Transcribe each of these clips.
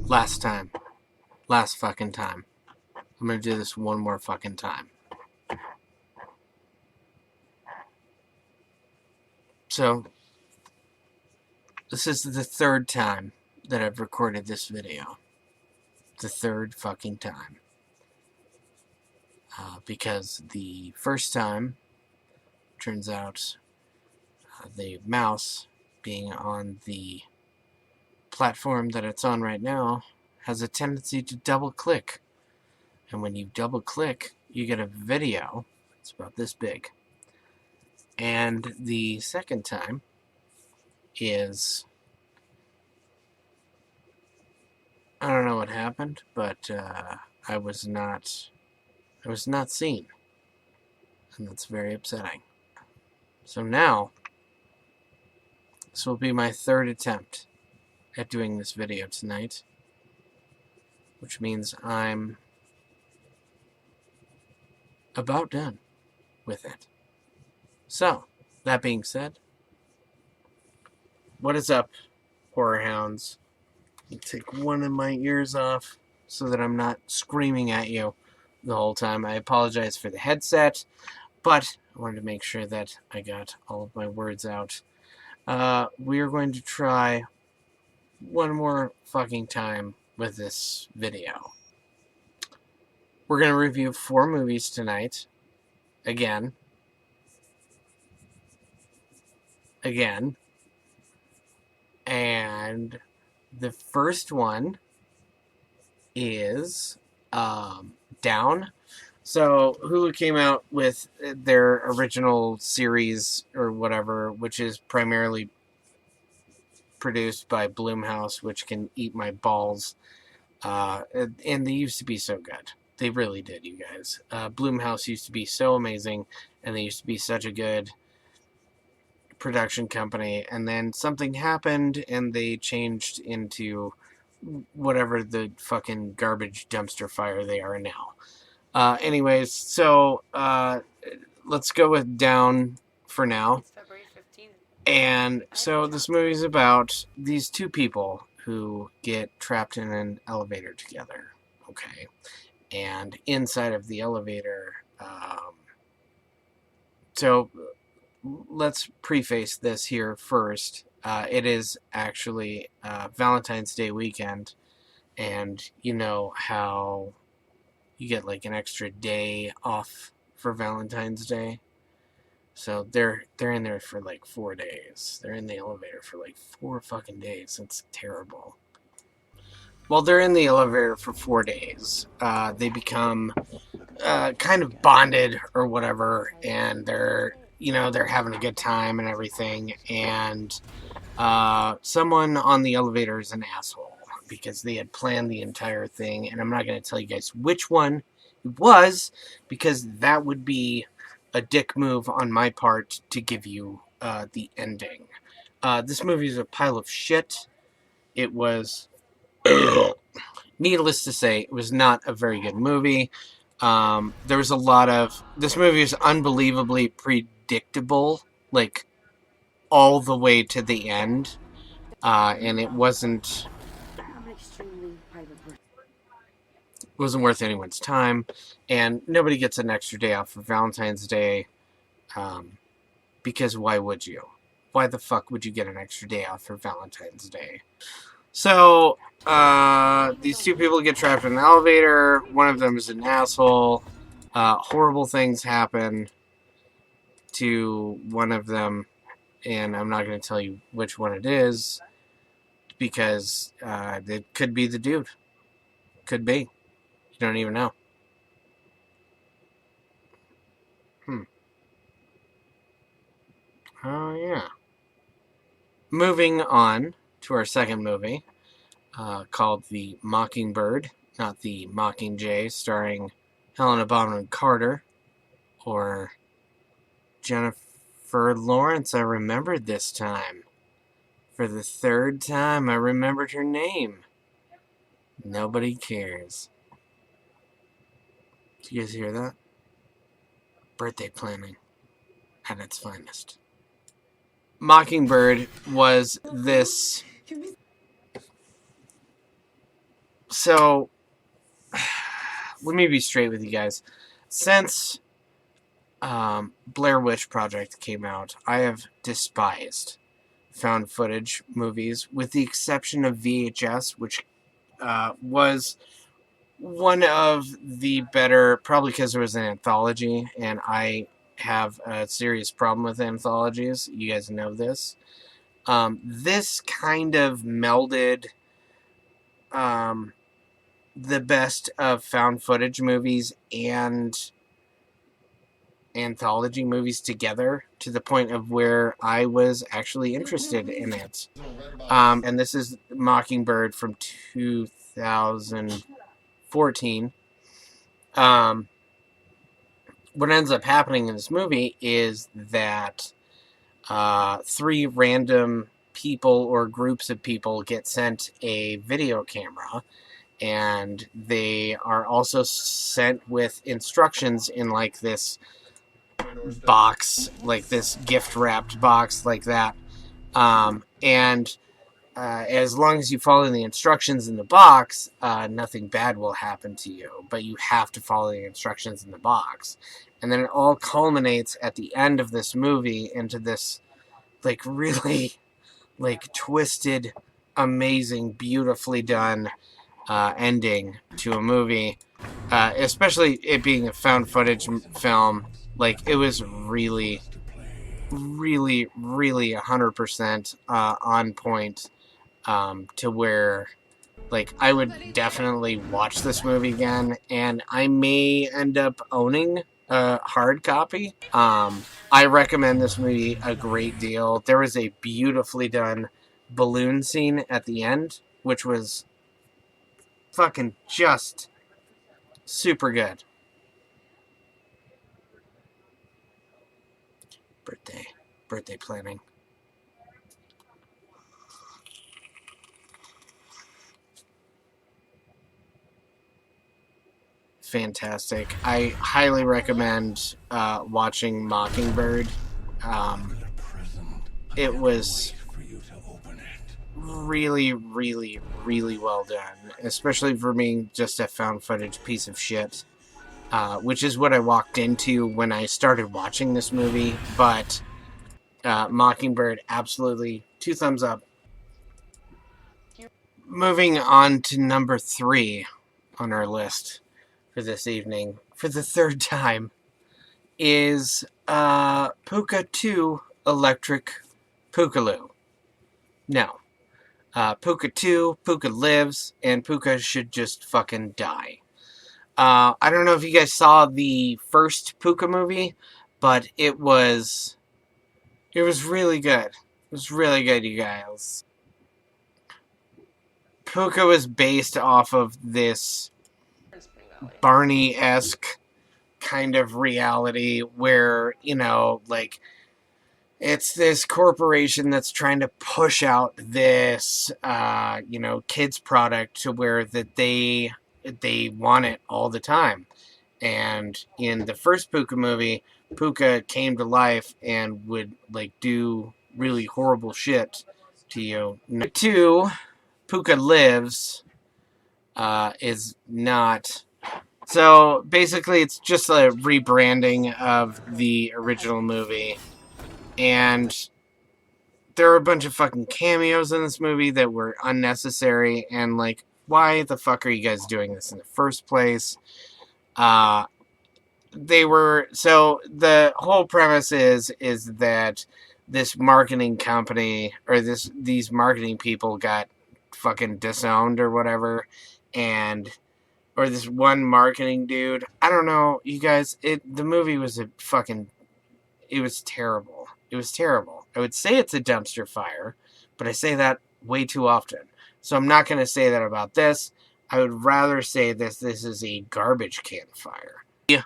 Last time. Last fucking time. I'm gonna do this one more fucking time. So, this is the third time that I've recorded this video. The third fucking time. Because the first time, turns out, the mouse being on the platform that it's on right now has a tendency to double click. And when you double click, you get a video. It's about this big. And the second time is, I don't know what happened, but I was not seen. And that's very upsetting. So now, this will be my third attempt at doing this video tonight, which means I'm about done with it. So, that being said, what is up, horror hounds? Let me take one of my ears off so that I'm not screaming at you the whole time. I apologize for the headset, but I wanted to make sure that I got all of my words out. We are going to try one more fucking time with this video. We're going to review 4 movies tonight. Again. And the first one is Down. So Hulu came out with their original series or whatever, which is primarily produced by Blumhouse, which can eat my balls. And they used to be so good. They really did, you guys. Blumhouse used to be so amazing, and they used to be such a good production company, and then something happened, and they changed into whatever the fucking garbage dumpster fire they are now. Anyways, so let's go with Down for now. It's February 15th. And so this movie's about these two people who get trapped in an elevator together, okay? And inside of the elevator, so let's preface this here first. It is actually Valentine's Day weekend, and you know how you get like an extra day off for Valentine's Day. So they're in there for like 4 days. They're in the elevator for like 4 fucking days. It's terrible. While they're in the elevator for 4 days, they become kind of bonded or whatever, and they're having a good time and everything, and someone on the elevator is an asshole because they had planned the entire thing, and I'm not going to tell you guys which one it was because that would be a dick move on my part to give you the ending. This movie is a pile of shit. It was, needless to say, it was not a very good movie. There was a lot of... This movie is unbelievably predictable, like, all the way to the end. And it wasn't worth anyone's time. And nobody gets an extra day off for Valentine's Day. Because why would you? Why the fuck would you get an extra day off for Valentine's Day? So, these two people get trapped in an elevator. One of them is an asshole. Horrible things happen to one of them, and I'm not going to tell you which one it is, because it could be the dude. Could be. You don't even know. Oh, yeah. Moving on to our second movie, called The Mockingbird, not The Mockingjay, starring Helena Bonham Carter, or Jennifer Lawrence. I remembered this time. For the third time, I remembered her name. Nobody cares. Did you guys hear that? Birthday planning at its finest. Mockingbird was this So, let me be straight with you guys. Since Blair Witch Project came out, I have despised found footage movies, with the exception of VHS, which was one of the better, probably because there was an anthology, and I have a serious problem with anthologies. You guys know this. This kind of melded the best of found footage movies and anthology movies together to the point of where I was actually interested in it. And this is Mockingbird from 2014. What ends up happening in this movie is that three random people or groups of people get sent a video camera, and they are also sent with instructions in like this box, like this gift wrapped box like that. And as long as you follow the instructions in the box, nothing bad will happen to you. But you have to follow the instructions in the box. And then it all culminates at the end of this movie into this, like, really, like, twisted, amazing, beautifully done ending to a movie. Especially it being a found footage film. Like, it was really, really, really 100% on point. To where, like, I would definitely watch this movie again, and I may end up owning a hard copy. I recommend this movie a great deal. There was a beautifully done balloon scene at the end, which was fucking just super good. Birthday planning. Fantastic. I highly recommend watching Mockingbird. It was really, really, really well done, especially for being just a found footage piece of shit, which is what I walked into when I started watching this movie. But Mockingbird, absolutely 2 thumbs up. Moving on to number 3 on our list for this evening, for the 3rd time, is Puka 2 Electric Pookaloo. No. Puka 2, Puka lives, and Puka should just fucking die. I don't know if you guys saw the first Puka movie, but it was really good. It was really good, you guys. Puka was based off of this Barney-esque kind of reality where, you know, like, it's this corporation that's trying to push out this, kids product to where that they want it all the time. And in the first Puka movie, Puka came to life and would, like, do really horrible shit to you. Number 2, Puka lives, is not. So basically, it's just a rebranding of the original movie. And there are a bunch of fucking cameos in this movie that were unnecessary, and, like, why the fuck are you guys doing this in the first place? So the whole premise is that this marketing company, or these marketing people got fucking disowned or whatever, or this one marketing dude. I don't know, you guys, the movie was it was terrible. It was terrible. I would say it's a dumpster fire, but I say that way too often. So I'm not going to say that about this. I would rather say this is a garbage can fire. Yeah.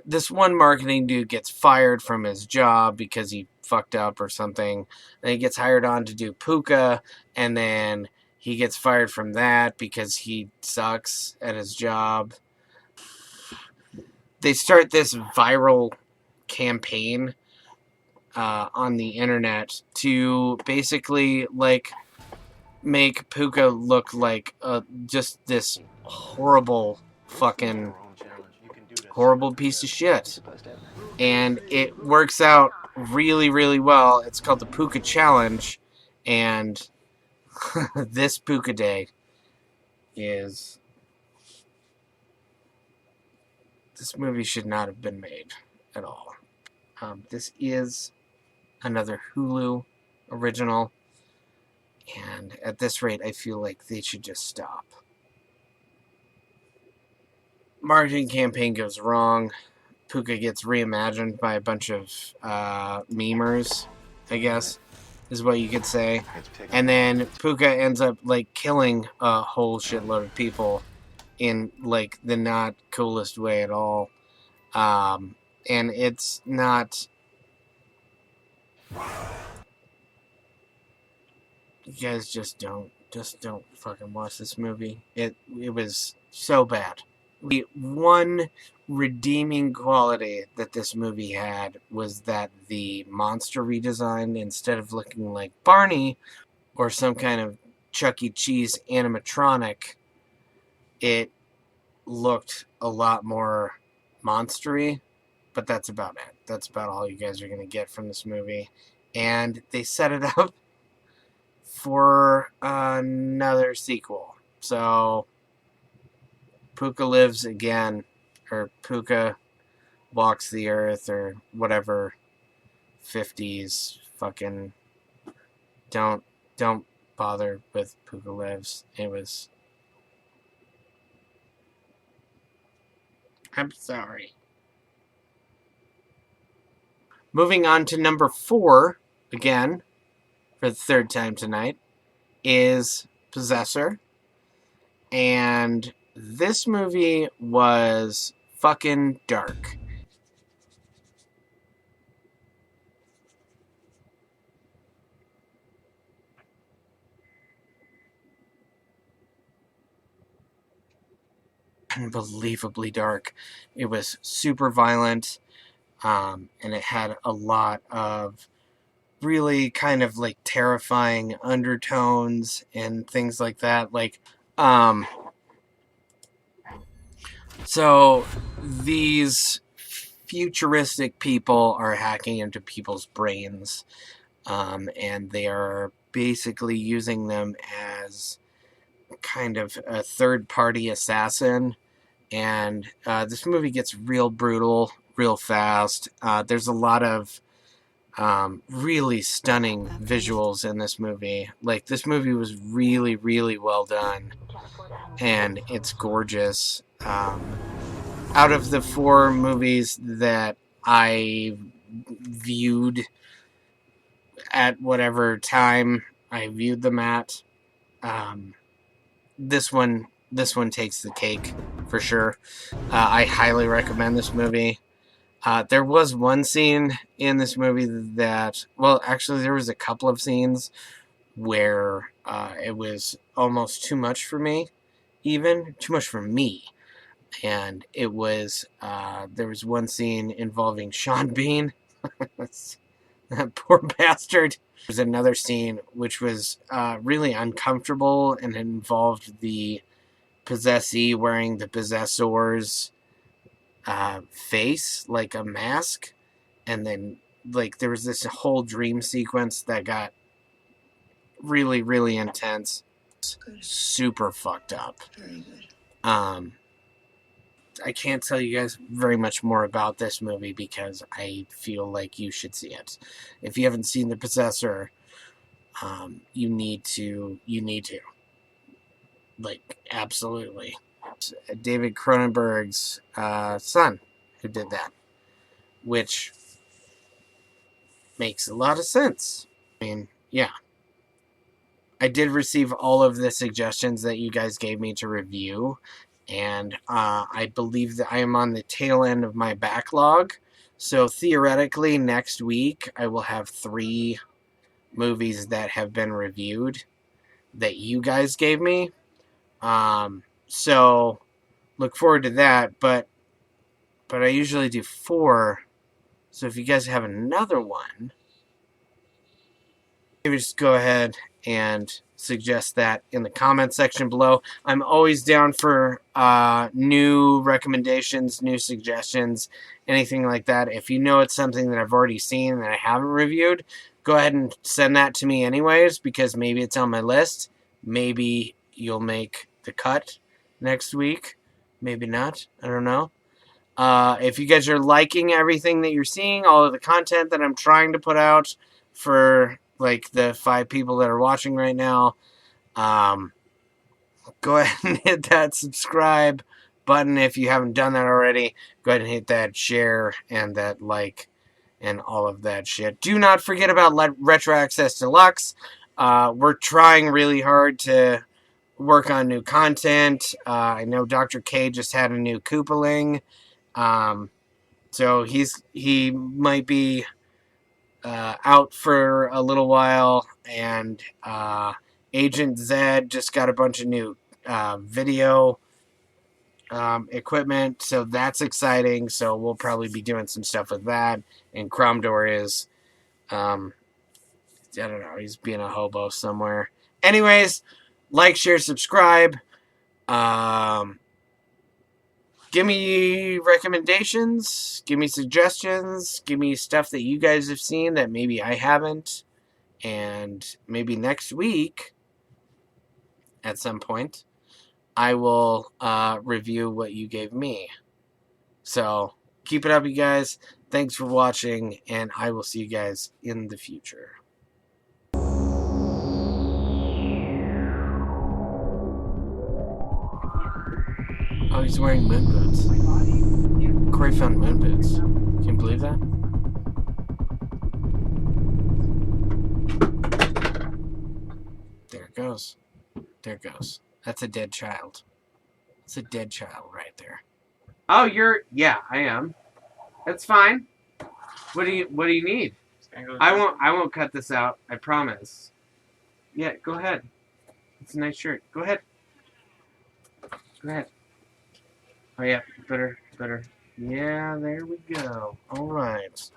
This one marketing dude gets fired from his job because he fucked up or something. Then he gets hired on to do Puka, and then he gets fired from that because he sucks at his job. They start this viral campaign on the internet to basically, like, make Puka look like just this horrible fucking horrible piece of shit. And it works out really, really well. It's called the Puka Challenge, and this Puka Day is... This movie should not have been made at all. This is another Hulu original, and at this rate, I feel like they should just stop. Marketing campaign goes wrong. Puka gets reimagined by a bunch of memers, I guess, is what you could say. And then Puka ends up, like, killing a whole shitload of people in, like, the not coolest way at all. And it's not... You guys just don't fucking watch this movie. It was so bad. The one redeeming quality that this movie had was that the monster redesign, instead of looking like Barney or some kind of Chuck E. Cheese animatronic, it looked a lot more monstery. But that's about it. That's about all you guys are going to get from this movie. And they set it up for another sequel. So Puka lives again, or Puka walks the earth, or whatever 50s fucking... Don't bother with Puka Lives. It was... I'm sorry. Moving on to number 4, again, for the third time tonight, is Possessor. And this movie was fucking dark. Unbelievably dark. It was super violent, and it had a lot of really kind of like terrifying undertones and things like that. Like, so these futuristic people are hacking into people's brains, and they are basically using them as kind of a third-party assassin. And this movie gets real brutal, real fast. There's a lot of really stunning visuals in this movie. Like, this movie was really, really well done, and it's gorgeous. Out of the 4 movies that I viewed at whatever time I viewed them at, this one takes the cake for sure. I highly recommend this movie. There was one scene in this movie that, well, actually there was a couple of scenes where it was almost too much for me, even too much for me. And it was, there was one scene involving Sean Bean. That poor bastard. There's another scene which was really uncomfortable, and it involved the possessee wearing the possessor's face, like a mask. And then, like, there was this whole dream sequence that got really, really intense. Super fucked up. Very good. I can't tell you guys very much more about this movie because I feel like you should see it. If you haven't seen The Possessor, you need to. Like, absolutely. David Cronenberg's son who did that, which makes a lot of sense. I mean, yeah. I did receive all of the suggestions that you guys gave me to review, and I believe that I am on the tail end of my backlog. So theoretically, next week I will have 3 movies that have been reviewed that you guys gave me. So look forward to that. But I usually do 4. So if you guys have another one, maybe just go ahead and suggest that in the comment section below. I'm always down for new recommendations, new suggestions, anything like that. If you know it's something that I've already seen and I haven't reviewed, go ahead and send that to me anyways, because maybe it's on my list. Maybe you'll make the cut next week. Maybe not. I don't know. If you guys are liking everything that you're seeing, all of the content that I'm trying to put out for like the 5 people that are watching right now, go ahead and hit that subscribe button if you haven't done that already. Go ahead and hit that share and that like and all of that shit. Do not forget about Retro Access Deluxe. We're trying really hard to work on new content. I know Dr. K just had a new Koopaling. So he might be out for a little while, and Agent Zed just got a bunch of new video equipment, so that's exciting. So we'll probably be doing some stuff with that. And Cromdor is, I don't know, he's being a hobo somewhere. Anyways, like, share, subscribe. Give me recommendations, give me suggestions, give me stuff that you guys have seen that maybe I haven't. And maybe next week, at some point, I will review what you gave me. So keep it up, you guys. Thanks for watching, and I will see you guys in the future. Oh, he's wearing moon boots. Corey found moon boots. Can you believe that? There it goes. There it goes. That's a dead child. It's a dead child right there. Oh, yeah, I am. That's fine. What do you need? I won't cut this out. I promise. Yeah, go ahead. It's a nice shirt. Go ahead. Go ahead. Oh yeah, better. Yeah, there we go. All right.